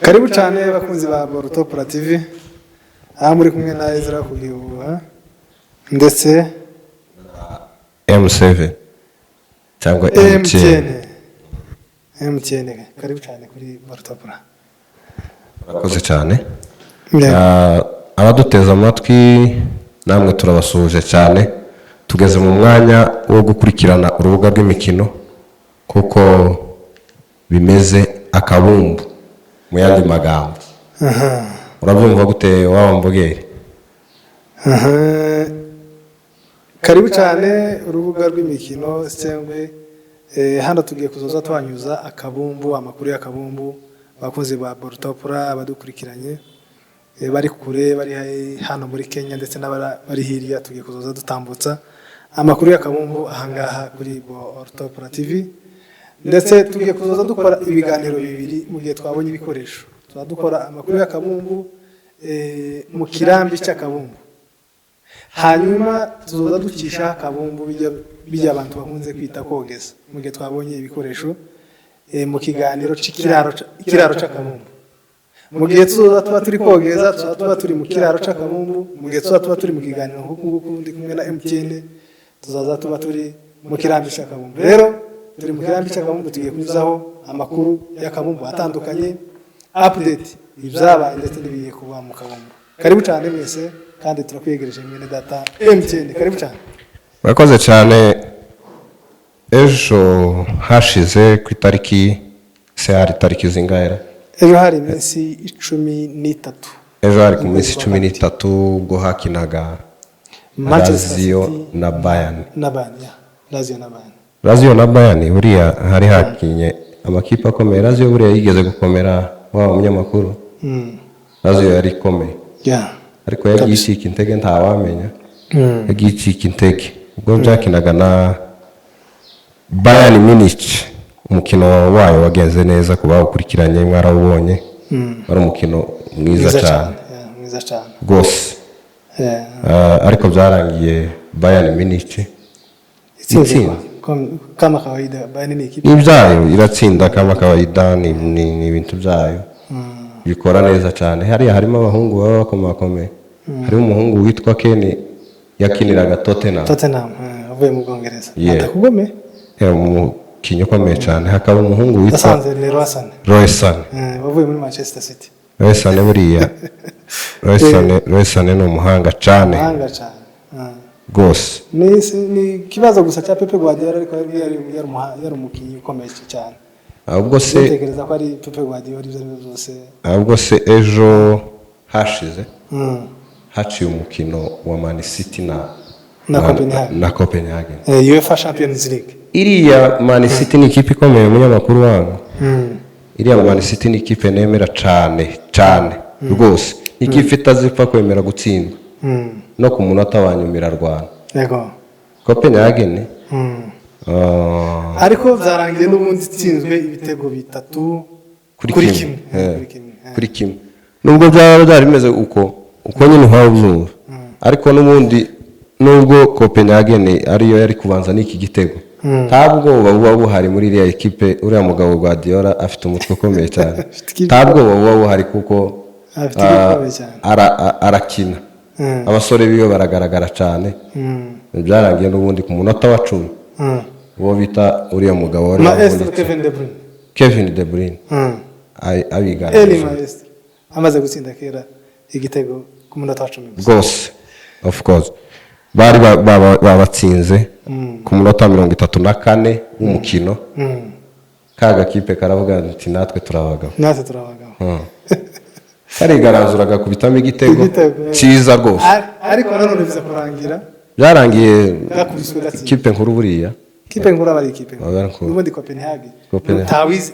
Karibu cyane bakunzi ba Borutopura TV. Aha muri kumwe na Ezra Kugihuha ndetse M7 cyangwa MTN. Karibu cyane kuri Borutopura. Murakoze cyane. Abaduteza amatwi namwe turabasuje cyane. Tugeze mu mwanya wo gukurikirana urubuga rw'imikino kuko bimeze akabumbu mu yandi magambo. Urabyumva gute wambogere? Karibu cyane urubuga rw'imikino sengwe. Hano tugiye kuzoza twanyuza akabumbu, amakuru y'akabumbu bakoze ba Borutopura abadukurikiranye bari kure, bari hano muri Kenya ndetse n'abari hirya. Tugiye kuzoza dutambutsa amakuru y'akabumbu ahangaha kuri Borutopura TV, ndetse tugiye kuzoza dukora ibiganiro bibiri mu gihe twabonye ibikoresho. Dukora amakuru y'akabumbu mu kirambi cy'akabumbu, hanyuma tuzoza dukisha akabumbu bijya abantu bakunze kwita kogeza mu gihe twabonye ibikoresho mu kiganiro cy'ikiraro cy'akabumbu. Mu gihe tuzoza tuba turi kogeza, tuba turi mu kiraro cy'akabumbu. Mu gihe tuba turi mu kiganiro nk'uku ndi kumwe na MTN, tuzaza tuba turi mu kirambi cy'akabumbu. Rero turi mu kirambi cy'akabumbu, tugiye kuzaho amakuru y'akabumbu atandukanye, update ibyabaye ndetse n'ibigiye kuba mu kabumbu. Karibu cyane mwese kandi turakwegereje mwene data MTN. Karibu cyane. Murakoze cyane. Ejo hashize ku itariki hari tariki zingahe? Ejo hari iminsi 13. Ejo hari ku minsi 13 ubwo hakinaga Lazio na Bayern. Lazio na Bayern buriya hari hakinye amakipe akomeye. Lazio buriya yigeze gukomera wa munyamakuru. Lazio yari komeye. Ariko yagicika intege ntawamenya. Yagicika intege ubwo byakinaga na Bayern Munich. Umukino wayo wagenze neza kuba ukurikiranye mwarawubonye. Ari umukino mwiza cyane. Mwiza cyane. Gose. Ariko byarangiye Bayern Munich itsinda kama kawaida. Bayern ni ikipe ibyayo iratsinda kama kawaida, ni ibintu byayo bikora neza cyane. Hariya harimo abahungu baba bakomakomeye. Harimo umuhungu witwa Ken yakiniraga Tottenham avuye mu Bwongereza. Atakugome umukinnyi ukomeye cyane. Hakaba umuhungu witwa Roy Sane bavuye muri Manchester City. Roy Sane buriya Roy Sane ni umuhanga cyane gose. Ni kibazo gusa cya Pepe Guardiola, ariko yari umukinnyi ukomeye cyane. Ahubwo se tekereza ko ari Pepe Guardiola ibyo byose. Ahubwo se ejo hashize haciye umukino wa Man City na Copenhagen. UEFA Champions League. Iriya Man City ni ikipe ikomeye umunyamakuru wangu. Iriya Man City ni ikipe nemera cyane rwose. Ni ikipe itazipfa kwemera gutsindwa no ku munota wa nyuma irarwana. Yego. Copenhagen ariko byarangiye n'ubundi itsinzwe ibitego 3 kuri kimwe. Nubwo byari bimeze uko nyine ntabyumva, ariko n'ubundi nubwo Copenhagen ariyo yari kubanza n'iki gitego, ntabwo buba buhari muri iriya ekipe. Uriya mugabo Guardiola afite umutwe ukomeye cyane. Ntabwo buba buhari kuko arakina. Abasore biyo baragaragara cyane. Byarangiye n'ubundi ku munota wa 10 uwo bita uriya mugabo wari Kevin De Bruyne abigana amaze gutsinda kera igitego ku munota wa 10 gose. Of course bari babatsinze ku munota 34 w'umukino. Kaga kipe karavuga ati natwe turabagabo. Karigarazuraga kubitamo igitego cyiza rwose. Ariko nanone biza kurangira byarangiye kipe nkuru buriya. Kipe nkuru abari kipe n'ubundi Copenhagen.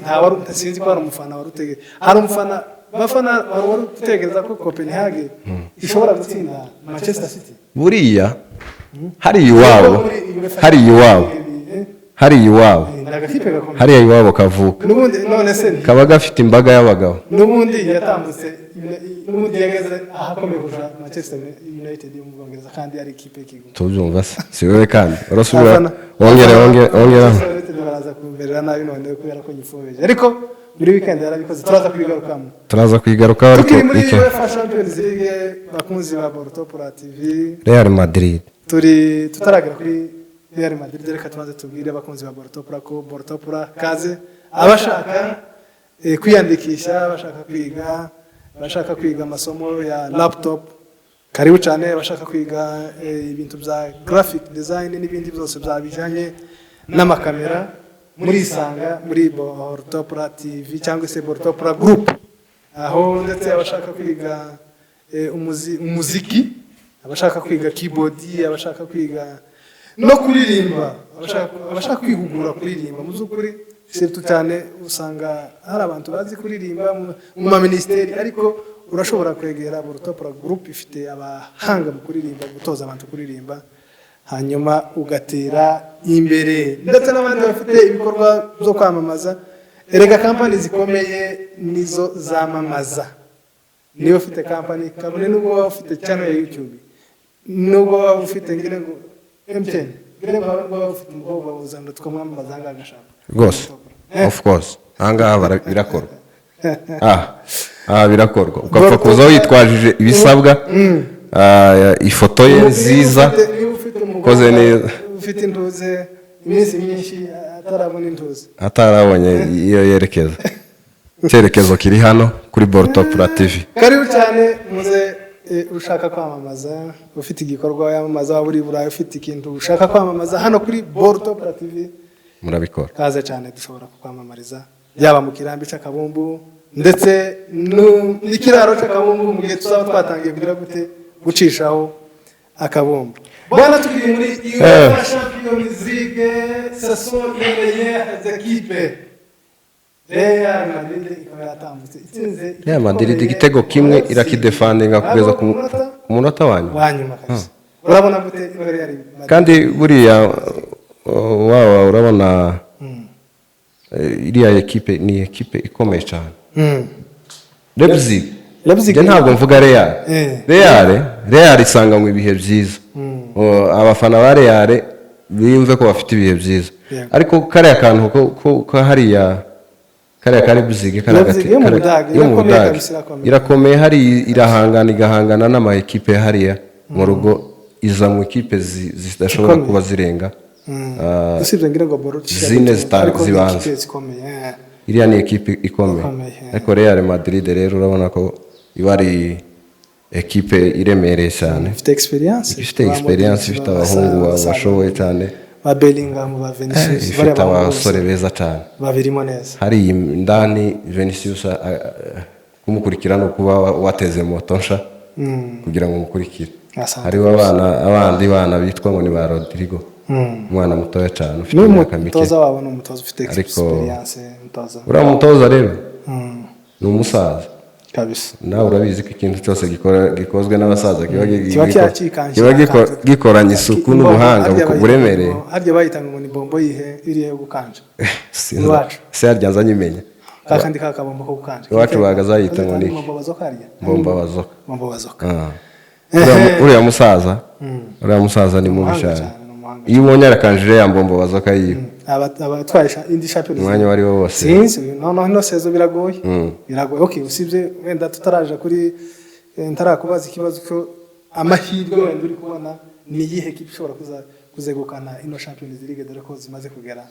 Ntawaru sinzi ko ari umufana warutege. Hari umufana bafana wari utegereza ko Copenhagen ishobora gutsinda Manchester City. Buriya hari iwabo hariya iwabo kavuka. Nubundi none se kaba gafite imbaga y'abagabo. Nubundi yatambutse nubundi yageze ahakomeye kurusha Manchester United yo mu Bwongereza kandi ari ikipe y'igihugu. Tubyumva se si wowe kandi urasubira wongera baraza kumerera nabi none kubera ko nyifubeje. Ariko muri weekend yarabikoze turaza kwigarukaho ariko tukiri muri UEFA Champions League bakunzi ba Bortopura TV Real Madrid tutaragera kuri Real Madrid reka tubanze tubwire abakunzi ba Bortopura ko Bortopura kaze abashaka kwiyandikisha bashaka kwiga amasomo ya laptop karibu cyane, abashaka kwiga ibintu bya graphic design n'ibindi byose byabijanye n'amakamera muri isanga muri Bortopura TV cyangwa se Bortopura Group, aho ndetse abashaka kwiga umuziki, abashaka kwiga keyboard, abashaka kwiga no kuririmba, abashaka kwihugura kuririmba. Mu by'ukuri setu cyane usanga hari abantu bazi kuririmba mu ministeri, ariko urashobora kwegera Bortopura Group, ifite abahanga mu kuririmba, gutoza abantu kuririmba, hanyuma ugatera imbere. Ndetse n'abandi bafite ibikorwa byo kwamamaza, erega kampani zikomeye nizo zamamaza. Niba ufite kampani kabone nubwo waba ufite channel ya YouTube, nubwo waba ufite ngire ngo MTN, ngire waba ufite umukobwa uzana tukamwamamaza ngagashaka rwose. Of course ahangaha birakorwa. Birakorwa ukapfa kuza witwajije ibisabwa, ifoto ye nziza koze neza, ufite intuze iminsi myinshi atarabonye iyo yerekeza cyerekezo kiri hano kuri Bortopura TV. Karibu cyane muze ushaka kwamamaza, ufite igikorwa yamamaza, waba uri Burayi ufite ikintu ushaka kwamamaza, hano kuri Bortopura TV murabikora. Kaze cyane dushobora kukwamamariza yaba mu kirambi cy'akabumbu ndetse n'ikiraro cy'akabumbu mu gihe tuzaba twatangiye kugira gute gucishaho akabumbu. Bwana tukiri muri UEFA Champions League, ce sont les meilleures équipes. Real Madrid ikaba yatambutse itsinze Real Madrid igitego kimwe irakidefendinga kugeza ku munota wa nyuma kabisa. Urabona gute Real Madrid? Kandi buriya urabona iriya ekipe ni ekipe ikomeye cyane. Leipzig ntabwo mvuga Real isanga mu ibihe byiza. Abafana ba Real bimve ko bafite ibihe byiza, ariko kariya kantu ko hariya kari Leipzig karagati yo mu Budage irakomeye, hari igahangana n'ama ekipe hariya mu rugo, iza mu ekipe zidashobora kuba zirenga usibye ngira ngo Borussia zine zibanza. Iriya ni ekipe ikomeye, ariko Real Madrid rero urabona ko iba ari ekipe iremereye cyane, ifite experience, ifite abahungu bashoboye cyane, ba Bellingham, ba Vinicius, ifite abasore beza cyane babirimo neza. Hari indani Vinicius kumukurikira no kuba wateze moto nsha kugira ngo mukurikire. Hari abandi bana bitwa ngo ni ba Rodrigo, umwana mutoya cyane ufite imyaka mike, umutoza wabo ni umutoza ufite experience. Uriya mutoza rero ni umusaza kabisa. Nawe urabizi ko ikintu cyose gikozwe n'abasaza kiba gikoranye isuku n'ubuhanga buremereye. Harya bayitanga ngo ni bombo yihe iriye yo gukanja se harya nzanyimenya kakandi kakabombo ko gukanja iwacu bagazayita ngo ni bombo bazoka. Uriya musaza ni mubi cyane. Iyo ubonye arakanjire ya mbombo bazoka yiwe abatwaye indi champions umwanya wari wo wose sinzi no sezo biragoye. Okay, usibye wenda tutaraje kuri ntarakubaza ikibazo cyo amahirwe wenda uri kubona ni yihe kipe ishobora kuzegukana ino Champions League, dore ko zimaze kugera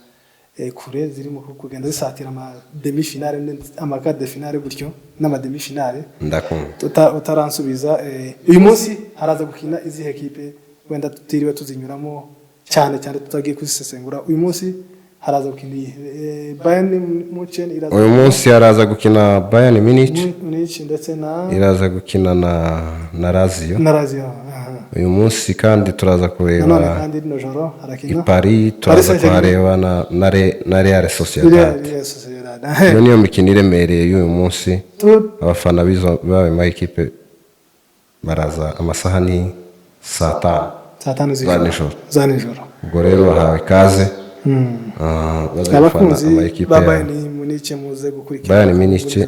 kure, zirimo kugenda zisatira ama demi finale ama quart de finale gutyo n'ama demi finale. Ndakunda utaransubiza uyu munsi haraza gukina izihe kipe wenda tutiriwe tuzinyuramo cyane tutagiye kuzisesengura. Uyu munsi haraza gukina Bayern Munchen, uyu munsi haraza gukina Bayern Munich ndetse iraza gukina na Lazio. Uyu munsi kandi turaza kureba Paris, turaza kuhareba na Real Sociedad. Niyo mikino iremereye y'uyu munsi. Abafana b'ayo ma ekipe baraza amasaha ni saa 5 za nijoro. Ubwo rero bahawe ikaze. Abakunzi ba Bayern Munich muze gukurikira Bayern Munich,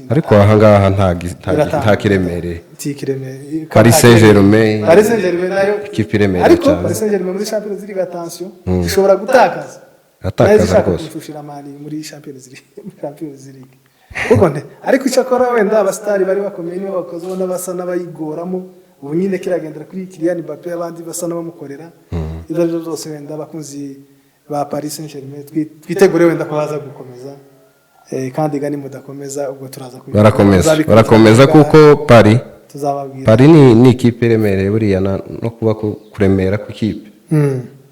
ariko ahangaha nta kiremereye. Paris Saint-Germain nayo ikipe iremereye cyane, ariko cyane. Paris Saint-Germain muri Champions League attention ishobora gutakaza atakaza rwose kufushira mali muri Champions League kuko nte ariko icyo akora wenda abastari bari bakomeye nibo bakoze ubona basa n'abayigoramo ubu nyine kiragendera kuri Kylian Mbappé abandi basa n'abamukorera ibyo byose wenda abakunzi ba Paris Saint-Germain twitegure wenda ko baza gukomeza kandi gani mudakomeza ubwo turaza barakomeza kuko Paris tuzababwira ni ikipe iremereye buriya no kuba kuremera ku ikipe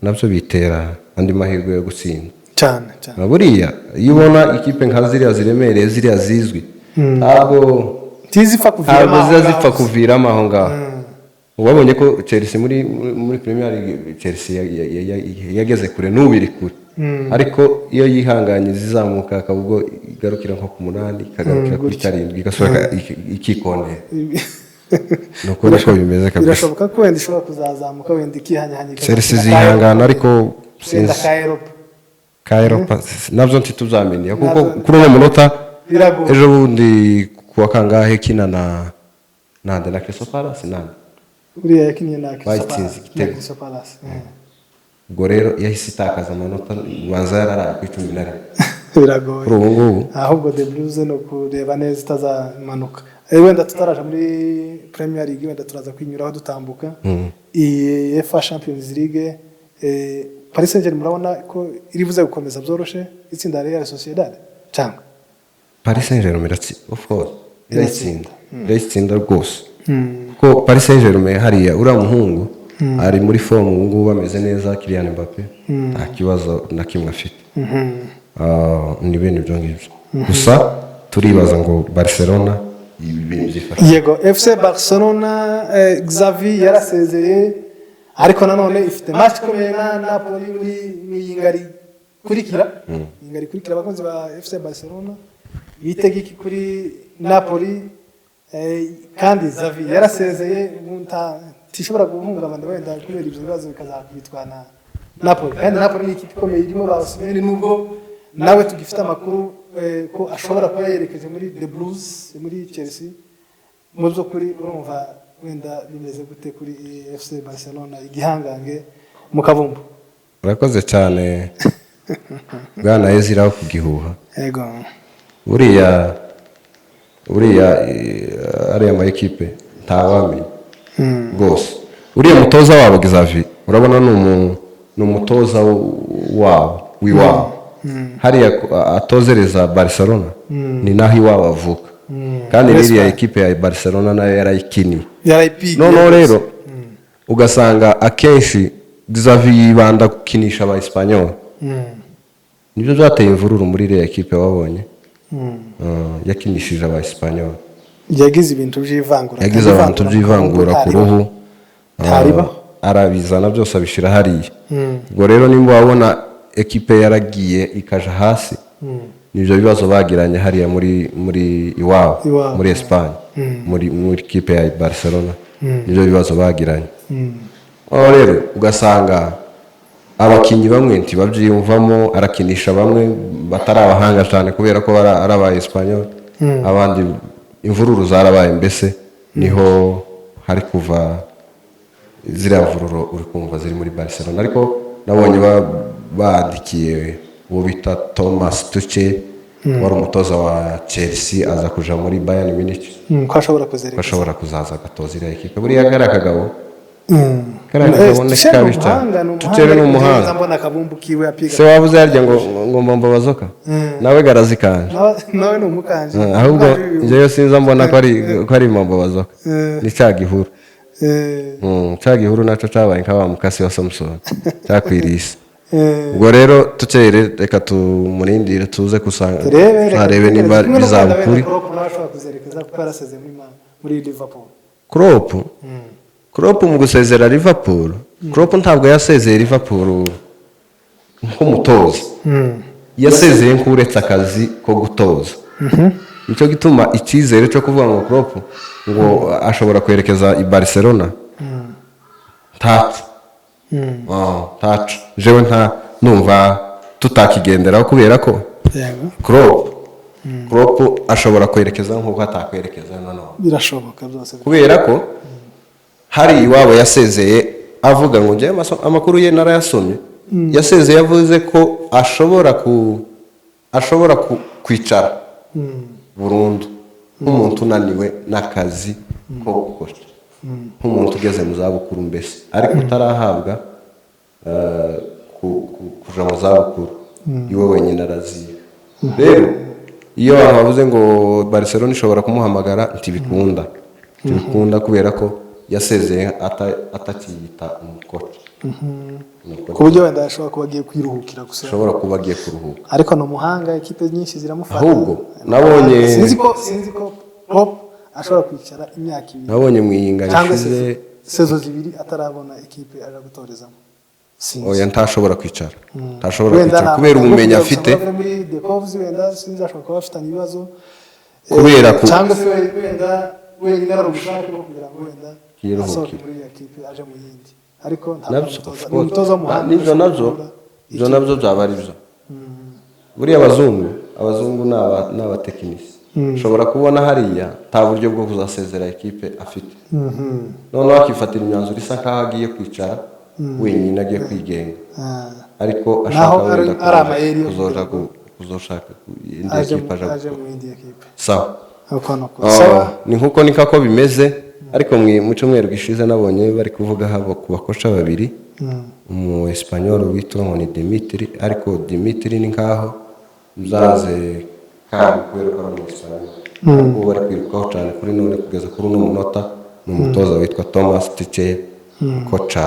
nabyo bitera andi mahirwe yo gutsinda cyane buriya iyo ubona ikipe nka ziriya ziremereye ziriya zizwi ntabwo zipfa kuviramo aho ngaho wabonye ko Chelsea muri Premier League Chelsea yageze kure n'ubiri kure ariko iyo yihanganye zizamuka akabwo igarukira nko ku 8 ikagarukira kuri 7 igasubira ikikondera nuko bimeze kabisa birashoboka ko wenda ishobora kuzazamuka wenda ikihanyanya Chelsea zihangana ariko Kairopa nabyo ntituzamenya kuko kuri uno munota ejo bundi kuwa kangahe kina na Crystal Palace uriya yakinnye na Crystal Palace ubwo rero yahise itakaza amanota ubanza yararaye ku 11 biragoye kuri ubu ngubu ahubwo The Blues no kureba neza itazamanuka wenda tutaraje muri Premier League wenda turaza kwinyuraho dutambuka UEFA Champions League Paris Saint-Germain murabona ko iri buze gukomeza byoroshe itsinda Real Sociedad cyangwa Paris Saint-Germain of course iratsinda rwose ko Paris Saint-Germain hariya uriya muhungu ari muri form ubu ngubu bameze neza Kylian Mbappé nta kibazo na kimwe afite ni bene ibyo ngibyo gusa turibaza ngo Barcelona ibintu byifashe yego FC Barcelona Xavi yarasezeye ariko nanone ifite match ikomeye na Napoli muri ingari kurikira abakunzi ba FC Barcelona bitega iki kuri Napoli kandi Xavi yarasezeye tishobora guhungabana wenda kubera ibyo bibazo bikazakubitwa na Napoli kandi Napoli ni ikipe ikomeye irimo ba Osimhen nubwo nawe tugifite amakuru ko ashobora kuba yerekeje muri The Blues muri Chelsea mu byo kuri urumva wenda bimeze gute kuri FC Barcelona igihangange mu kavumbu urakoze cyane bwana Ezira ku gihuha yego buriya ariya ma equipe ntawamenya rwose uriya mutoza wabo Xavi urabona ni umutoza w'iwabo hariya atozereza Barcelona ni naho iwabo avuka kandi iriya ekipe ya Barcelona nayo yarayikiniye noneho rero ugasanga akenshi Xavi yibanda gukinisha aba Espanyol nibyo byateye imvururu muri iriya ekipe wabonye yakinishije aba Espanyol yagize ibintu by'ivangura ku ruhu arabizana byose abishira hariya ubwo rero nimba wabona ekipe yaragiye ikaja hasi nibyo bibazo bagiranye hariya muri iwabo muri Espagne muri ekipe ya Barcelona nibyo bibazo bagiranye rero ugasanga abakinyi bamwe ntibabyiyumvamo arakinisha bamwe batari abahanga cyane kubera ko ari aba Espanyol abandi imvururu zarabaye mbese niho hari kuva ziriya mvururu uri kumva ziri muri Barcelona ariko nabonye bandikiye uwo bita Thomas Tuchel wari umutoza wa Chelsea aza kuja muri Bayern Munich ko ashobora kuzaza agatoza iriya ekipe buriya kari akagabo Tuchel ni umuhanga mbona kabumbu kiwe apiga se wabuze yarya ngo mbomba bazoka nawe garazikanje nawe ni umukanje ahubwo njeyo sinza mbona ko ari mbomba bazoka ni cyagihuru cyagihuru naco cabaye nk'aba mukasi wa Samson cyakwirisa ubwo rero tucere reka tumurindire tuze kusanga harebe nimba bizabukuri Klopp mu gusezera Liverpool Klopp ntabwo yasezeye Liverpool nk'umutoza yasezeye nk'uretse akazi ko gutoza nicyo gituma icyizere cyo kuvuga ngo Klopp ngo ashobora kwerekeza i Barcelona tacu jewe numva tutakigenderaho kubera ko Klopp ashobora kwerekeza nk'uko atakwerekeza noneho birashoboka byose kubera ko hari iwabo yasezeye avuga ngo njye amakuru ye narayasomye yasezeye yavuze ko ashobora kwicara burundu nk'umuntu unaniwe n'akazi ko gukora, nk'umuntu ugeze mu zabukuru mbese, ariko utarahabwa kuja mu zabukuru iwe wenyine araziga. Rero iyo abantu bavuze ngo Barcelona ishobora kumuhamagara ntibikunda kubera ko yasezeye atakiyita umukoci. Ku buryo wenda ashobora kuba agiye kwiruhukira gusa, ashobora kuba agiye kuruhuka, ariko ni umuhanga, ekipe nyinshi ziramufata. Ahubwo nabonye sinzi ko Pop ashobora kwicara imyaka 2 nabonye mwiyinganishize sezo 2 atarabona ekipe aje gutorezamo. Oya ntashobora kwicara, kubera ubumenyi afite, muri the Covs wenda sinzi ashobora kuba afitanye ibibazo kubera cyangwa se wenda wenyine ari ugushaka no kugira ngo wenda asohoke muri ekipe aje mu yindi, ariko ntabwo umutoza w'umuhanda ibyo nabyo byaba ari byo. Buriya abazungu ni abatekinisi, ushobora kubona hariya nta buryo bwo kuzasezera ekipe afite, noneho akifatira imyanzuro isa nkaho agiye kwicara wenyine, agiye kwigenga, ariko ashaka wenda kuzoshaka indi ekipe aje mu yindi ekipe. Sawa, ni nkuko nikako bimeze. Ariko mu cyumweru gishize nabonye bari kuvuga habo ku bakoca babiri, umu Espanyol witwa ngo ni Dimitri, ariko Dimitri ni nkaho mzaze kandi kubera ko ari Espanyol, ubu bari kwirukaho cyane kuri none kugeza kuri uno munota, ni umutoza witwa Thomas Tuchel, koca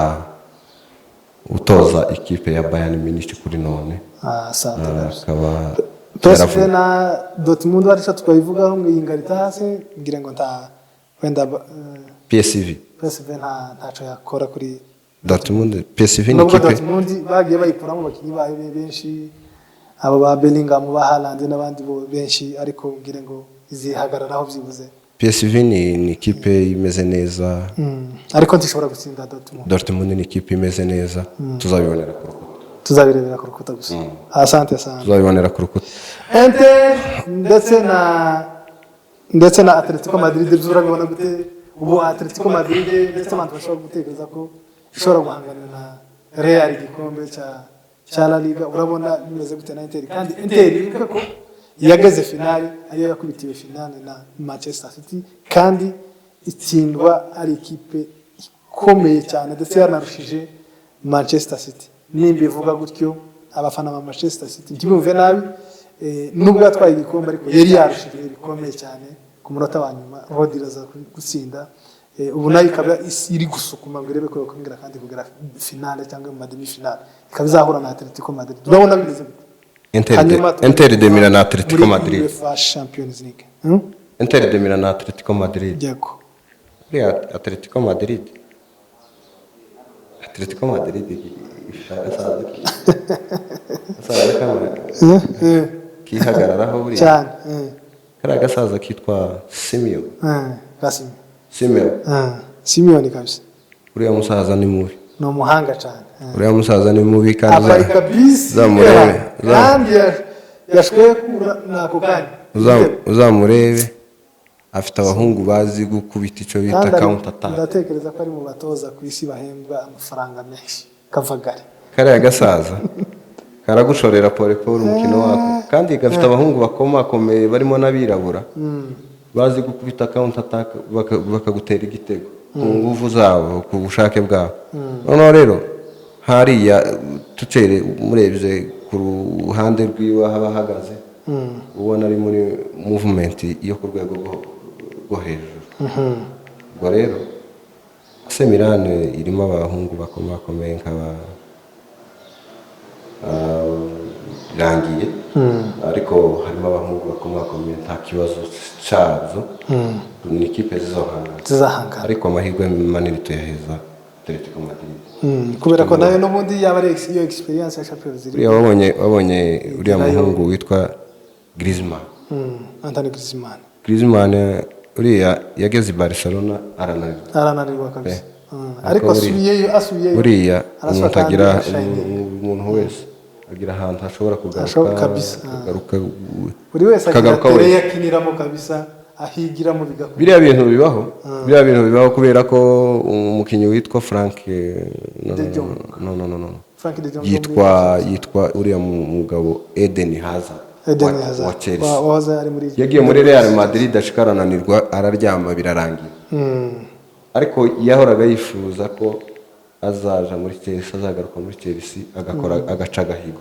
utoza ikipe ya Bayern Munich kuri none. Akaba PSV na Dortmund barisha twayivugaho ngo yingarita hasi, ngira ngo wenda PSV ntaco yakora kuri Dortmund. PSV ni ikipe Dortmund bagiye bayikuramo abakinnyi bayo benshi, abo ba Bellingham, ba Haaland n'abandi benshi, ariko ngire ngo izihagararaho byibuze. PSV ni ikipe imeze neza, ariko ntishobora gutsinda Dortmund. Dortmund ni ikipe imeze neza, tuzabirebera ku rukuta gusa. Asante sana, tuzabibonera ku rukuta. Inter ndetse na Atletico Madrid zurabibona gute? Ubu Atletico Madrid ndetse abantu bashobora gutekereza ko ishobora guhangana na Real igikombe cya La Liga, urabona bimeze gute na Inter? Kandi Inter ivuga ko yageze finale, ariyo yakubitiwe finale na Manchester City, kandi itsindwa ari ikipe ikomeye cyane, ndetse yanarushije Manchester City. Nimba ivuga gutyo abafana ba Manchester City ntibumve nabi, nubwo yatwaye igikombe ariko yari yarushije bikomeye cyane ku munota wa nyuma, Rodri aza gutsinda. Ubu nayo ikaba iri gusukuma ngo irebe ko yakongera kandi kugera finale cyangwa mu demi finale, ikaba izahura na Atletico Madrid. Urabona bimeze gute? Inter de Milan na Atletico Madrid, UEFA Champions League. Inter de Milan na Atletico Madrid. Yego. Atletico Madrid asaza kama kihagararaho buriya cyane. Kari gasaza kitwa Simeon. Simeon ni kabisa. Uriya musaza ni mubi, ni umuhanga cyane. Uriya musaza ni mubi kandi zamurebe, kandi yashwe nako kandi uzamurebe, afite abahungu bazi gukubita icyo bita counter attack. Ndatekereza ko ari mu batoza ku isi bahembwa amafaranga menshi. Kavagari kariya gasaza karagushorera pole umukino wako, kandi gafite abahungu bakomakomeye barimo n'abirabura bazi gukubita counter attack, bakagutera igitego ku nguvu zabo, ku bushake bwabo. Noneho rero hariya Tuchel murebye ku ruhande rwiwe haba hagaze, ubona ari muri movement yo ku rwego rwo hejuru. Ubwo rero AC Milan irimo abahungu bakomakomeye nk'aba Rangiye, ariko harimo abahungu bakomakomeye nta kibazo cyazo, ni ikipe zizahangana, ariko amahirwe manini tuyaheza Atletico Madrid, kubera ko nayo n'ubundi yaba ari iyo experience ya Champions League. wabonye uriya muhungu witwa Griezmann, Antoine Griezmann uriya yageze Barcelona arananirwa kabisa, ariko asubiyeyo uriya umuntu agira, umuntu wese agira ahantu ashobora kugaruka, buri wese agira yakiniramo kabisa, ahigiramo bigakora. Biriya bintu bibaho kubera ko umukinnyi witwa Frank Frank de Jong yitwa uriya mugabo Eden Hazard wa Chelsea wahoze ari muri yagiye muri Real Madrid ashikarananirwa araryama birarangira ariko yahoraga yifuza ko azaja muri Chelsea azagaruka muri Chelsea agakora agaca gahigo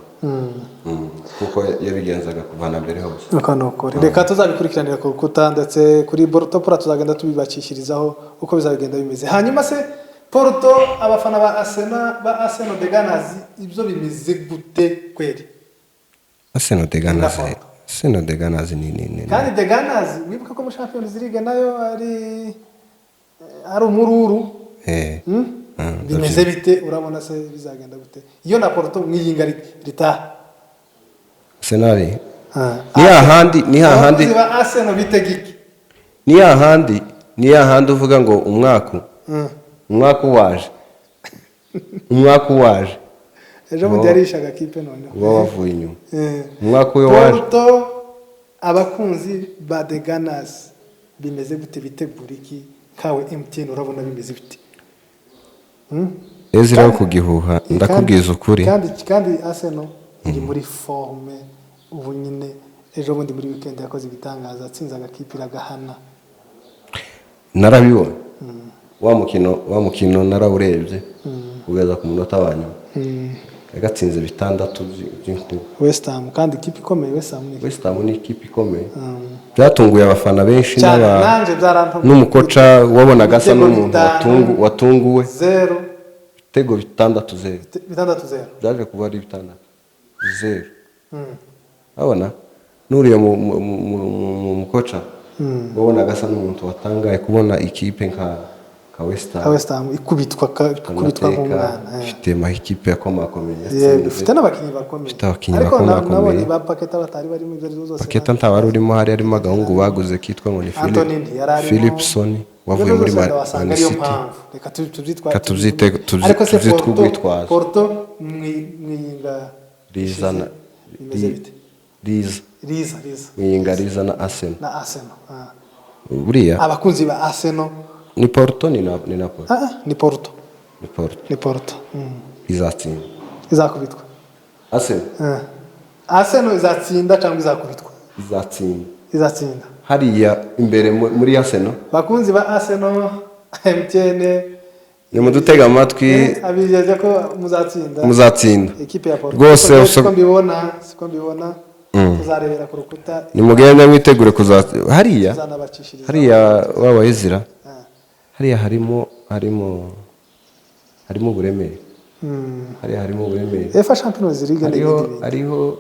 kuko yabigenzaga kuvana mbere hose nuko reka tuzabikurikiranira ku rukuta ndetse kuri Porto Pura tuzagenda tubibakishirizaho uko bizagenda bimeze hanyuma se Porto abafana ba Arsenal de Gunners ibyo bimeze gute kweri Arsenal de Gunners ni kandi de Gunners wibuka ko mu Champions League nayo ari umururu bimeze bite urabona se bizagenda gute iyo na Porto mwiyinga ritaha Arsenal ni hahandi ba Arsenal bitegiki ni hahandi uvuga ngo umwaka waje ejo bundi yarishaga kipe noneho uba wavuye inyuma umwaka uyo waje Porto abakunzi ba The Gunners bimeze gute bitegura iki kawe MTN urabona bimeze bite Ezra wo kugihuha ndakubwiza ukuri kandi Arsenal iri muri forme ubu nyine ejo bundi muri weekend yakoze ibitangaza atsinze agakipe iragahana narabibona wa mukino narawurebye kugeza ku munota wa nyuma yagatsinze bitandatu by'inkuru West Ham kandi ikipe ikomeye West Ham ni ikipe ikomeye byatunguye abafana benshi n'umukoca wabonaga asa n'umuntu watunguwe 0 ibitego 6-0 byaje kuba ari 6-0 abona nuriye mu mukoca wabonaga asa n'umuntu watangaye kubona ikipe nka West Ham ikubitwa nk'umwana ifite amakipe yakomakomeye ifite n'abakinnyi bakomeye ariko nabonye ba Paketa batari barimo ibyo zose Paketa ntawari urimo harimo agahungu baguze kitwa ngo ni Philipson wavuye muri Man City reka tubyitwitwaza Porto mwiyinga Riza na Arsenal buriya abakunzi ba Arsenal ni Porto ni Napoli ni Porto izakubitwa Arsenal izatsinda cyangwa izakubitwa izatsinda hariya imbere muri Arsenal bakunzi ba Arsenal MTN ni mudutega amatwi abijeje ko muzatsinda ikipe ya Porto rwose siko mbibona tuzarebera ku rukuta ni mugende mwitegure hariya waba Ezra hariya harimo uburemere UEFA Champions League hariho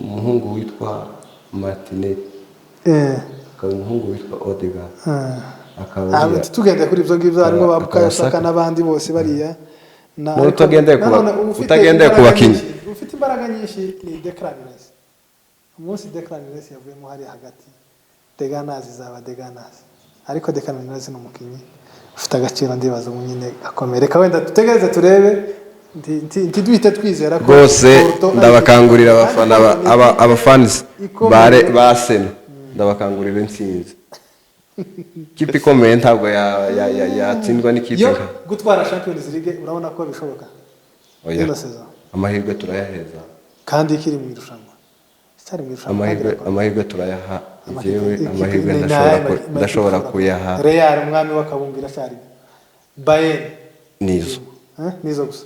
umuhungu witwa Martinez umuhungu witwa Odegaard tugende kuri ibyo ngibyo harimo ba Bukayo Saka n'abandi bose bariya utagendeye ku bakinnyi ufite imbaraga nyinshi ni Declan Rice umunsi Declan Rice yavuyemo hariya hagati The Gunners izaba The Gunners ariko Declan Rice ni umukinnyi ufite agaciro ndibaza nyine akomeye reka wenda tutegereze turebe ntiduhite twizera ko rwose ndabakangurira abafans ba Arsenal ndabakangurira intsinzi kipe ikomeye ntabwo yatsindwa n'ikipe yo gutwara Champions League urabona ko bishoboka amahirwe turayaheza kandi ikiri mu irushanwa amahirwe turayaha jewe amahirwe ndashobora kuyaha Real umwami wakabumbira cyari Bayern nizo gusa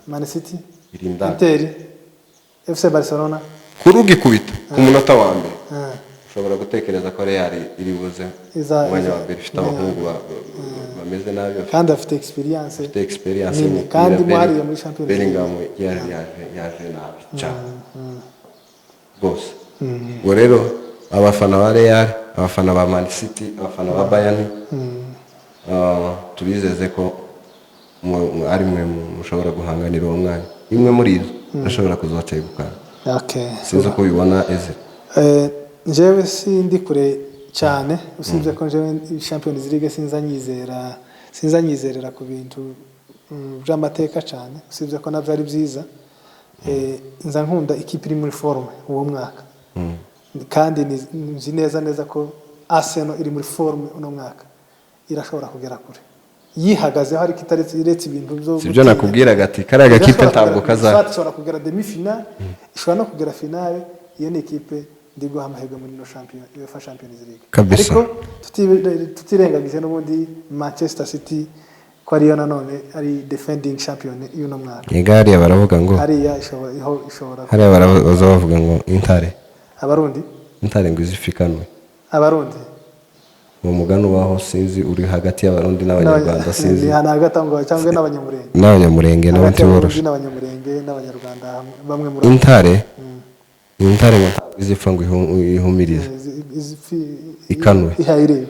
Man City Inter FC Barcelona kurugikubita ku munota wa mbere ushobora gutekereza ko Real iri buze umwanya wa mbere ifite abahungu bameze nabi kandi afite experience kandi mwariye muri Champions League Bellingham yaje nabi cyane bose ubwo rero abafana ba Real abafana ba Man City abafana ba Bayern tubizeze ko ari mwe mushobora guhanganira uwo mwanya imwe muri izo ndashobora kuzacegukana sinzi uko ubibona Ezra njyewe sindi kure cyane usibye ko njyewe Champions League sinza nyizerera ku bintu by'amateka cyane usibye ko nabyo ari byiza nza nkunda ikipe iri muri forme uwo mwaka kandi nzi neza ko Arsenal iri muri forme uno mwaka irashobora kugera kure yihagazeho ariko iretse ibintu byo sibyo nakubwiraga ati kariya gakipe ntabwo kaza ishobora kugera demi finale ishobora no kugera finale. Iyo ni ikipe ndi guha amahirwe muri no champion UEFA Champions League kabisa. Ariko tutirengagije n'ubundi Manchester City ko ariyo nanone ari defending champion y'uno mwaka. Igari baravuga ngo hariya ishobora hariya baraza bavuga ngo Intare abarundi Intare ngo izifikanwe abarundi mu mugano baho sinzi uri hagati y'abarundi n'abanyarwanda sinzi hana hagati ngo cyangwa n'abanyamurenge n'abandi boroshe n'abanyamurenge n'abanyarwanda bamwe muri Intare ngo izipfa ngo ihumirize ikanwe ihayire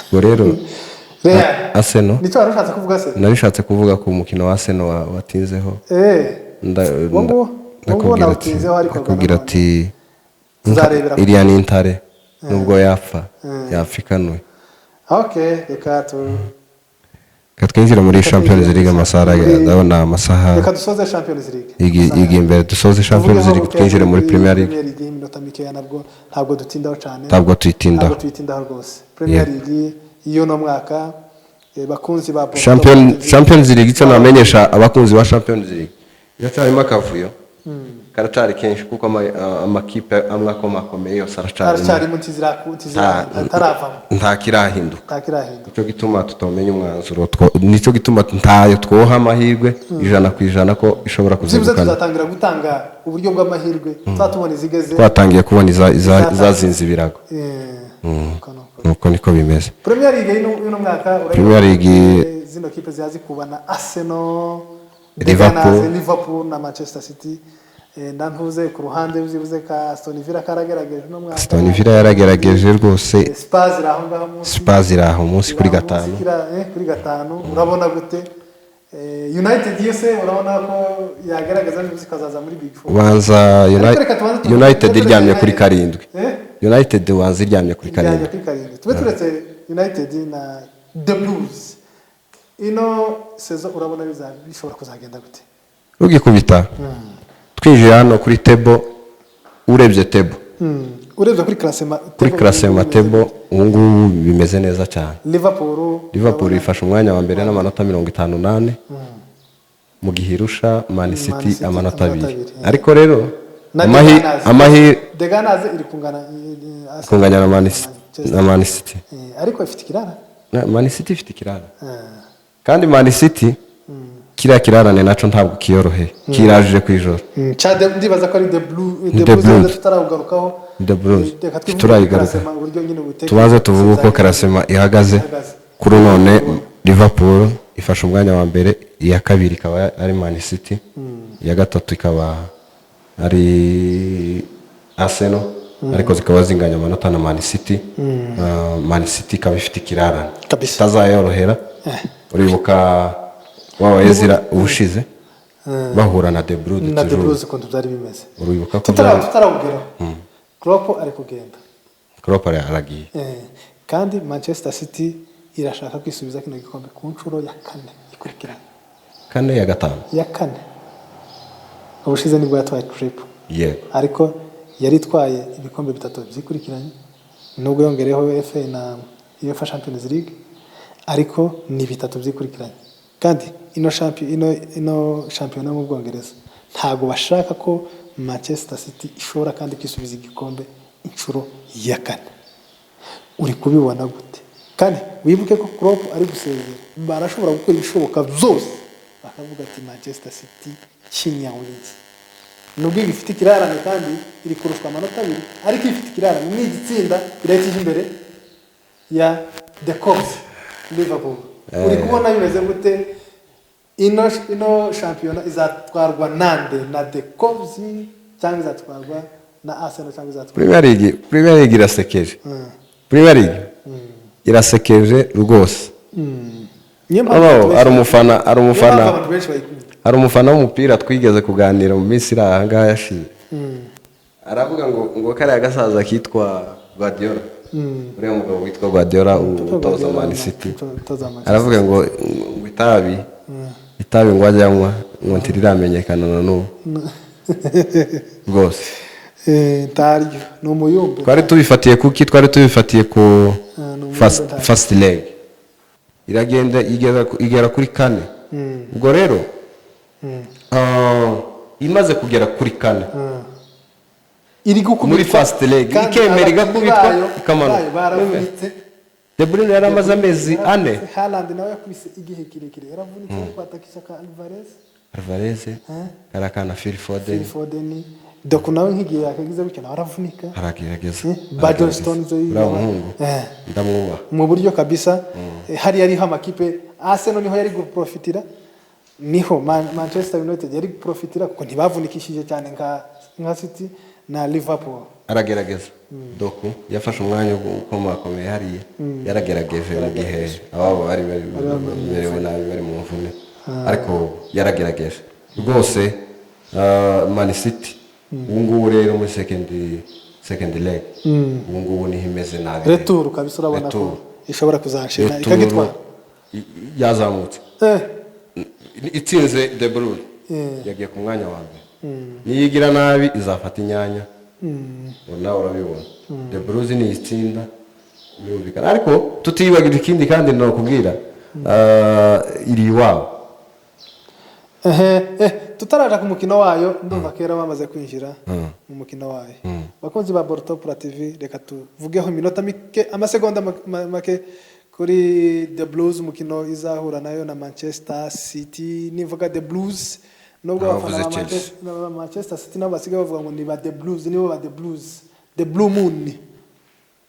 ngo rero Arsenal nicyo warushatse kuvuga se narishatse kuvuga ku mukino wa Arsenal watinzeho ndakubwira ati iriya ni Intare nubwo yapfa yafikanwe. Okay, reka twinjira muri Champions League amasaha ndabona amasaha reka dusoze Champions League igi imbere dusoze Champions League twinjire muri Premier League iminota mikeya ntabwo dutindaho cyane ntabwo tuyitindaho rwose. Premier League iyo no mwaka bakunzi ba Champions League icyo namenyesha abakunzi ba Champions League yacyarimo akavuyo karatari kenshi kuko amakipe amwe akomakomeye yose aracari mu ntaravamo nta kirahinduka nicyo gituma tutomenya umwanzuro nicyo gituma ntayo twoha amahirwe 100% ko ishobora kuzegukana. Tuzatangira gutanga uburyo bw'amahirwe twatubona izigeze twatangiye kubona izazinze ibirago nuko niko bimeze. Premier League y'uno mwaka Premier League zino kipe zazikubana Arsenal, Liverpool na Manchester City. Ndantuze ku ruhande uzibuze ka Aston Villa karagerageje no mwaka. Aston Villa yaragerageje rwose. Spurs iraho munsi kuri 5 kuri 5 urabona gute? United yose urabona ko yagaragaza n'ibizi kazaza muri Big Four. Wanza United iryamye kuri 7. United wanza iryamye kuri 7. Tube turetse United na The Blues. Ino sezo urabona bishobora kuzagenda gute? Ugikubita. Twinjiye hano kuri table urebye table urebye kuri classement table ubu bimeze neza cyane. Liverpool ifashe umwanya wa mbere n'amanota 58 mu gihirusha Man City amanota 2 ariko rero The Gunners iri kunganya na Man City ariko ifite kirara Man City ifite kirara kandi Man City kiriya kirarane naco ntabwo kiyorohe kirajije kwijoro ndibaza ko ari The Blues tutaragarukaho The Blues turayigaruka tubaze tuvuga uko Karasema ihagaze kuri none. Liverpool ifashe umwanya wa mbere, iya kabiri ikaba ari Man City, iya gatatu ikaba ari Arsenal ariko zikaba zinganya amanota na Man City. Man City ikaba ifite ikirarane tazayorohera. Uribuka wawe Ezra ubushize bahura na The Blues ko byari bimeze. Uribuka ko tutarawugera Klopp ari kugenda, Klopp aragiye kandi Manchester City irashaka kwisubiza kino gikombe ku nshuro ya 4 ikurikirana. 4 ya 5 ya 4 ubushize nibwo yatwaye triple ariko yari twaye ibikombe bitatu byikurikiranye nubwo yongereho FA na UEFA Champions League ariko ni bitatu byikurikiranye. Kandi ino champion mu Bwongereza ntago bashaka ko Manchester City ishobora kandi kwisubiza igikombe inshuro ya 4. Uri kubibona gute? Kandi wibuke ko Klopp ari gusezera barashobora gukora ibishoboka byose bakavuga ati Manchester City kinyawinzi nubwo ifite ikirarane kandi iri kurushwa amanota 2 ariko ifite ikirarane mu igitsinda irahita imbere ya The Cops Liverpool. Uri kubona bimeze gute? Ino championnat izatwarwa nande na The Cops cyangwa izatwarwa na Arsenal cyangwa izatwarwa Premier League irasekeje. Premier League irasekeje rwose. Ari umufana w'umupira twigeze kuganira mu minsi iranga yashize. Aravuga ngo kare agasaza kitwa Guardiola. Uriya mugabo witwa Guardiola utoza Man City. Aravuga ngo itabi ngo ajyanywa ngo ntiriramenyekana na n'ubu. Rwose. Taryo no muyumbe. Twari tubifatiye ku first leg. iragenda igera kuri 4 ubwo rero imaze kugera kuri 4 iri gukubitwa muri fast leg ikemera igakubitwa ikamanuka De Bruyne yari amaze amezi 4 Haaland nawe yakubise igihe kirekire yaravunitse kwatakisha ka Alvarez arakana Phil Foden Doku nawe nk'igihe yakagize gukina aravunika aragerageza Badon Stones ndamwuba mu buryo kabisa hari yariho amakipe Arsenal niho yari guprofitira niho Manchester United yari guprofitira kuko ntibavunikishije cyane nka City na Liverpool aragerageza Doku yafashe umwanya ukomakomeye hariya yaragerageje mu gihe ababo bari berewe nabi bari mu mvune ariko yaragerageje rwose Man City ubungubu rero muri second leg ubungubu niho imeze nabi retour kabisa urabona ko ishobora kuzashira ikagitwara yazamutse itsinze De Bruyne yagiye ku mwanya wa mbere niyigira nabi izafata inyanya nawe urabibona De Bruyne ni itsinda yumvikana ariko tutibagira ikindi kandi no kubwira iri iwabo tutaraja ku mukino wayo ndumva kera bamaze kwinjira mu mukino wayo bakunzi ba Bortopra TV reka tuvugeho iminota mike amasegonda make kuri The Blues umukino izahura nayo na Manchester City nivuga The Blues nubwo abafana ba Manchester City nabo basigaye bavuga ngo ni ba The Blues nibo ba The Blues The Blue Moon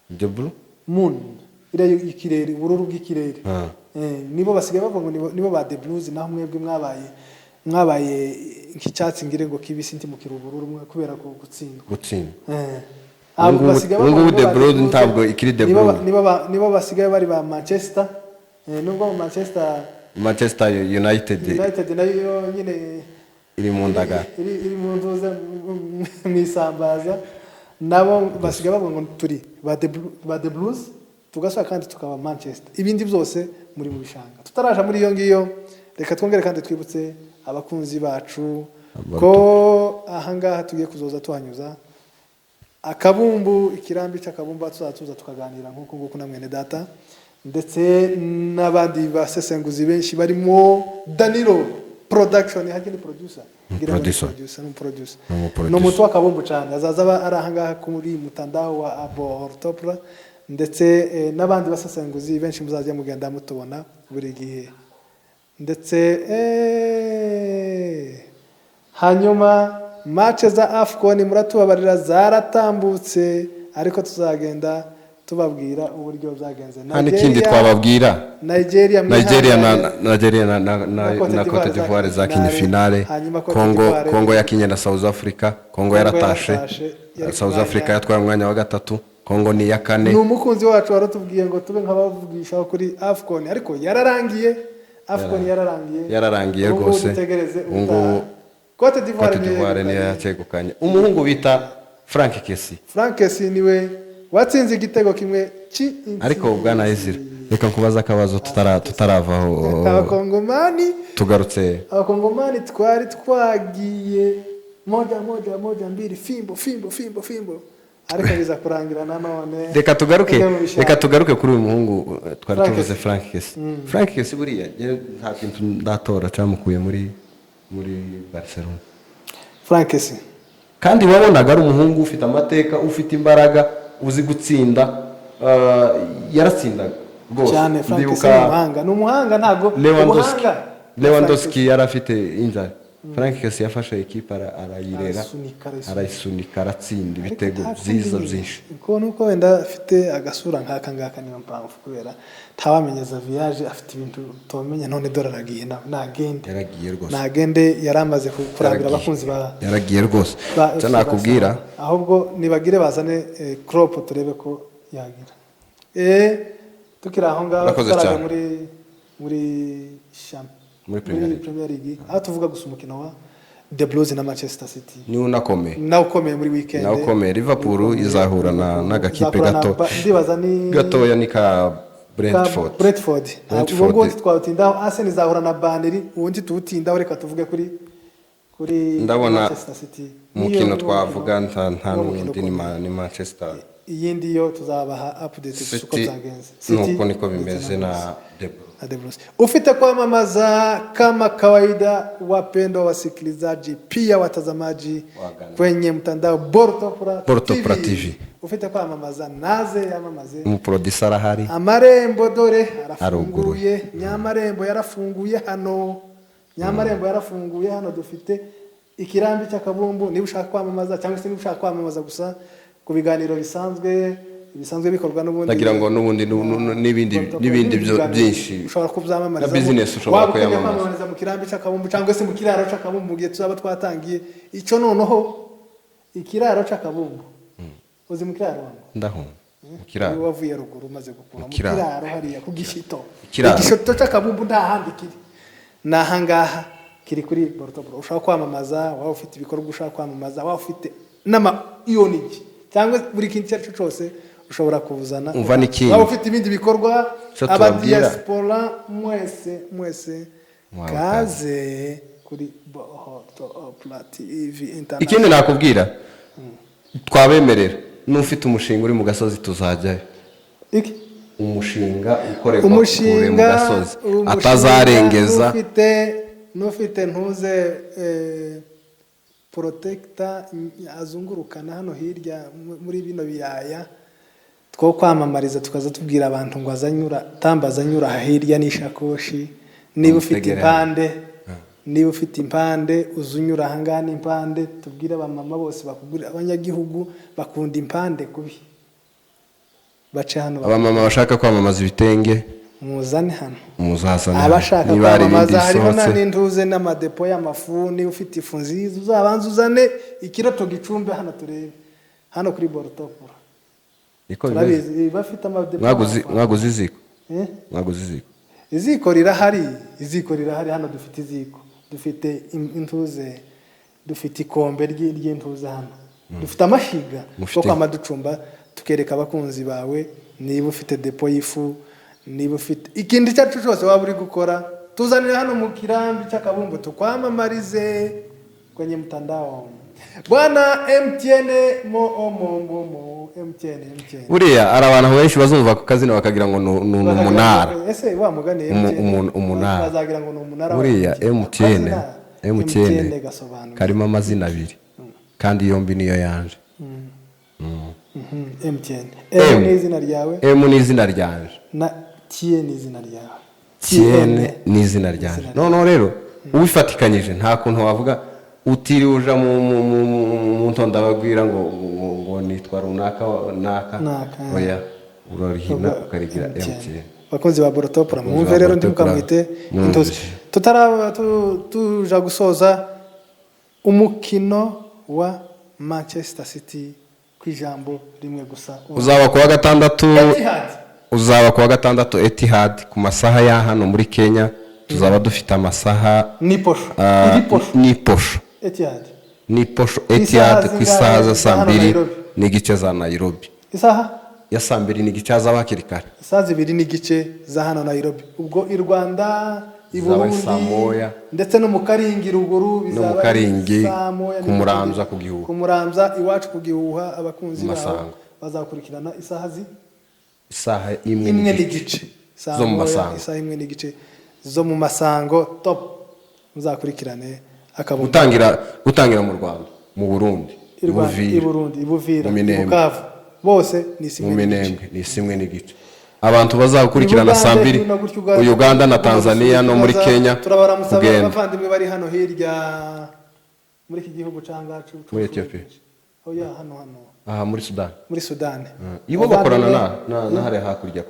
The Blue Moon ira ikirere ubururu bw'ikirere nibo basigaye bavuga ngo nibo ba The Blues naho mwebwe mwabaye nk'icyatsi ngire ngo kibisi nti mu kirubururu kubera ko gutsinda ubwo The Bruyne ntabwo ikiri The Bruyne nibo basigaye bari ba Manchester nubwo Manchester United nayo nyine iri mu ndaga iri mu nduza mu isambaza nabo basigaye bavuga ngo turi ba The Blues tugasaba kandi tukaba Manchester ibindi byose muri mu bishanga tutaraje muri iyo ngiyo reka twongere kandi twibutse abakunzi bacu ko ahangaha tugiye kuzoza tuhanyuza akabumbu ikirambi cy'akabumbu tuza tukaganira nk'uko nguko na mwene data ndetse n'abandi basesenguzi benshi barimo Danilo production hagini producer no mutu akabumbu cyane azaza ari ahangaha kuri mutandao wa Bortopra ndetse n'abandi basesenguzi benshi muzajya mugenda mutubona buri gihe ndetse hanyuma match za AFCON muratubabarira zaratambutse ariko tuzagenda tubabwira uburyo byagenze nta kindi twababwira Nigeria na Cote d'Ivoire zakinye finale Congo yakinye na South Africa Congo yaratashe South Africa yatwaye umwanya wa gatatu Congo ni ya 4 ni umukunzi wacu waratubwiye ngo tube nkabavugisha kuri AFCON ariko yararangiye AFCON yararangiye rwose ngo Cote d'Ivoire ni yategukanye umuhungu bita Frank Kessie niwe watsinze igitego kimwe ariko bwana Ezira reka kubaza akabazo tutaravaho abakongomani tugarutse abakongomani twari twagiye moja mbiri fimbo ariko biza kurangira nanone reka tugaruke kuri uyu muhungu twari tuvuze Frank Kessie buriya nta kintu ndatora cyamukuye muri Barcelona Frank Kessie kandi wabonaga ari umuhungu ufite amateka ufite imbaraga uzi gutsinda yaratsindaga rwose cyane Frank Kessie ni umuhanga ntago Lewandowski yarafite inzara Frank Kessie yafashe equipe arayirera arayisunika aratsinda ibitego byiza byinshi nuko wenda afite agasura nk'aka ngaka niyo mpamvu kubera ntawamenyeza viage afite ibintu tomenya none doraragiye nagende yaramaze kurambira abakunzi yaragiye rwose nakubwira ahubwo nibagire bazane Klopp turebe ko yagira tukira aho ngaho tutaraga muri Premier League aho tuvuga gusa umukino wa The Blues na Manchester City ni unakomeye muri weekend Liverpool izahura n'agakipe gatoya ni ka Brentford ubwo twatindaho Arsenal izahura na Burnley ubundi tuwutindaho reka tuvuge kuri ndabona Manchester City umukino twavuga nta n'undi ni Manchester iyindi yo tuzabaha update uko byagenze. Nuko niko bimeze na Debros. Ufite kuamamaza kama kawaida, wapendwa wasikilizaji pia watazamaji kwenye mtandao Bortopura TV. Ufite kuamamaza naze yamamaze. Umuproducer arahari. Amarembo dore arafunguye, Nyamarembo yarafunguye hano. Nyamarembo yarafunguye hano, dufite ikirambi cy'akabumbu. Niba ushaka kwamamaza cyangwa se niba ushaka kwamamaza gusa ku biganiro bisanzwe bikorwa n'ubundi, ndagira ngo n'ubundi n'ibindi byinshi ushobora kubyamamariza na business ushobora kwamamariza mu kirambi cy'akabumbu cyangwa se mu kiraro cy'akabumbu, gihe tuzaba twatangiye icyo. Noneho ikiraro cy'akabumbu, uzi mu kiraro wangu ndaho mu kiraro wavuye ruguru umaze gukura mu kiraro hariya ku gishito cy'akabumbu nta handi kiri, nahangaha kiri kuri Bortopura. ushaka kwamamaza, waba ufite ibikorwa ushaka kwamamaza, waba ufite iyonigi cyangwa buri kintu cyose cyose ushobora kuzana. Waba ufite ibindi bikorwa, aba diaspora mwese kaze kuri Bortopura TV International. Ikindi nakubwira, twabemerera n'ufite umushinga uri mu gasozi tuzajyayo. Iki umushinga ukorerwa kure mu gasozi atazarengeza. N'ufite ntuze protector azungurukana hano hirya muri bino biyaya two kwamamariza, tukaza tubwira abantu ngo azanyura hirya n'ishakoshi. Niba ufite impande uzunyura ahangana n'impande, tubwire abamama bose bakugurira, abanyagihugu bakunda impande kubi bace hano. Abamama bashaka kwamamaza ibitenge muzane hano, muzazana. Abashaka kwamamaza hariho n'intuze n'amadepo y'amafu. Niba ufite ifu nziza uzabanza uzane ikiro tugicumbe hano turebe hano kuri Bortopura. Turabizi bafite amadepo. Mwaguze iziko? Mwaguze iziko? Iziko rirahari hano. Dufite iziko, dufite intuze, dufite ikombe ry'intuze hano, dufite amashiga yo kwamaducumba tukereka abakunzi bawe. Niba ufite depo y'ifu, niba ufite ikindi cyacu cyose waba uri gukora, tuzanira hano mu kirambi cy'akabumbu tukwamamarize kwenye mtandao. Bwana MTN MTN. Buriya ari abantu benshi bazumva ku kazina bakagira ngo ni umunara. Ese wa mugani umunara bazagira ngo ni umunara. Buriya MTN karimo amazina abiri kandi yombi niyo yanje. MTN ni izina ryawe, M ni izina ryanje, na TN ni izina ryawe. TN ni izina ryanje. None rero ubifatikanyije nta kuntu wavuga utiri uja mu ntonda bagwira ngo nitwa runaka oya, urarihina ukarigira MTN. Bakunzi ba Bortopura mwumve rero ndimukamwite intozi. Tuja gusoza umukino wa Manchester City kwijambo rimwe gusa. Uzaba kuwa gatandatu Etihad ku masaha ya hano muri Kenya. Tuzaba dufite amasaha ni posho Etihad ku isaha za saa 2 n'igice za Nairobi. Isaha ya saa 2 n'igice za bakirikare, saa 2 n'igice za hano Nairobi. Ubwo i Rwanda, i Burundi ndetse no mu Karingi ruguru bizaba ku Muramza ku Muramza iwacu ku Gihuha. Abakunzi bawe bazakurikirana isaha imwe n'igice zo mu Masango, isaha imwe n'igice zo mu Masango. Top, muzakurikirane akabumbu gutangira mu Rwanda, mu Burundi, i Buvira, i Bukavu, bose ni simwe n'igice. Abantu bazakurikirana saa 2 Uganda na Tanzania no muri Kenya. Turabaramusaba abavandimwe bari hano hirya muri iki gihugu cangacu, muri Ethiopia, oya hano muri Sudan. Ibo bakorana na hare hakurya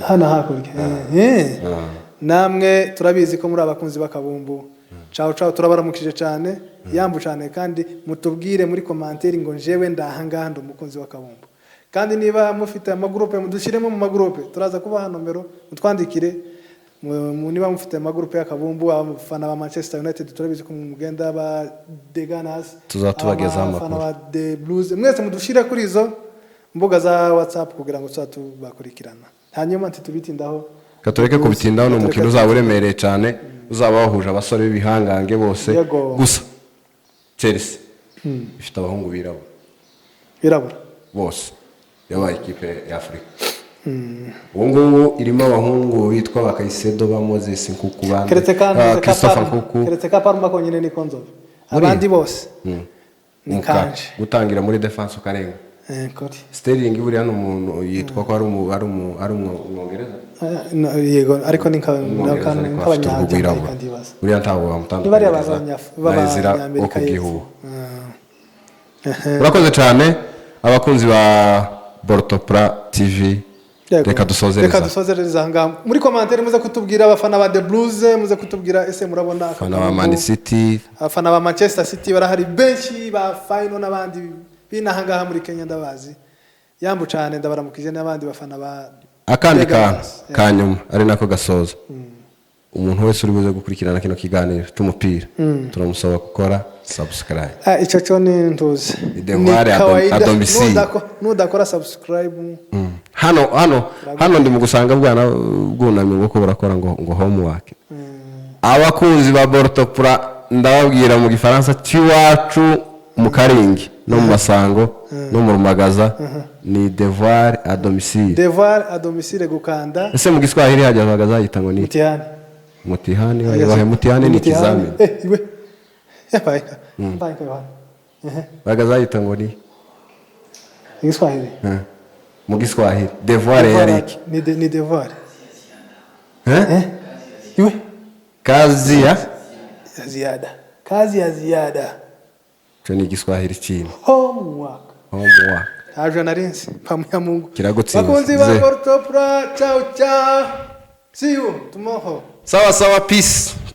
hano hakurya. Namwe turabizi ko muri abakunzi bakabumbu. Ciao turabaramukije cyane, yambu cyane, kandi mutubwire muri commentaire ngo njewe ndahanga ndo umukunzi wakabumbu. Kandi niba mufite amagroupe mudushiremo mu magroupe, turaza kubaha nomero mutwandikire. Niba mufite amagroupe y'akabumbu, abafana ba Manchester United turabizi ko mugenda ba The Gunners, tuzatubageza amakuru, abafana ba The Blues, mwese mudushira kuri izo mbuga za WhatsApp kugira ngo tubakurikirana. Hanyuma ntitubitindaho, katureke kubitindaho. No mukino uzaba uremereye cyane, uzaba wahuje abasore b'ibihangange bose. Gusa Chelsea ifite abahungu birabura bose yabaye ikipe ya Afrika. Ubu ngubu irimo abahungu bitwa Bakayisedo ba Moses Nkuku bandi Christopher Nkuku keretse ka Parma konyine ni Konzobe abandi bose ni kanje gutangira muri defense ukarenga kuri Sterling buri hano umuntu yitwa ko ari umwongereza yego ariko ni nk'abanyarwanda kandi basa buri ntawo bamutandukanye bari b'Abanyamerika urakoze cyane abakunzi ba Bortopra TV. Reka dusozereza ngaha muri commentaire muze kutubwira abafana ba The Blues, muze kutubwira ese murabona abafana ba Man City, abafana ba Manchester City barahari benshi ba final n'abandi binaha ngaha muri Kenya ndabazi yambu cyane ndabaramukije n'abandi bafana ba akandi kanyuma ari nako gasoza. Umuntu wese uri buze gukurikirana kino kiganiro tumupira turamusaba gukora subscribe. Ico cyo ni ntuzi Devoir à domicile nudakora subscribe hano ndi mu gusanga bwana bwunamye ngo ko barakora ngo homework. Abakunzi ba Bortopra ndababwira mu gifaransa cy'iwacu mu Karingi no mu Masango no mu Rumagaza ni devoir à domicile gukanda. Ese mu Giswahili hajya bagaza yita ngo ni mutihani mutihani ni kizami iwe yabaye bagaza yita ngo ni Giswahili mu Giswahili devoir yariki ni devoir iwe kazi ya ziada cyo ni Giswahili chini homework haje narinsi pamoja Mungu kiragutsinze bakunzi ba Bortopra ciao see you tomorrow. Sawa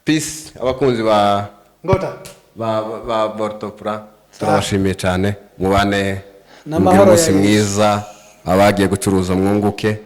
peace abakunzi ba Ngota ba Bortopra turabashimiye cyane mubane n'amahoro mwiza abagiye gucuruza mwunguke.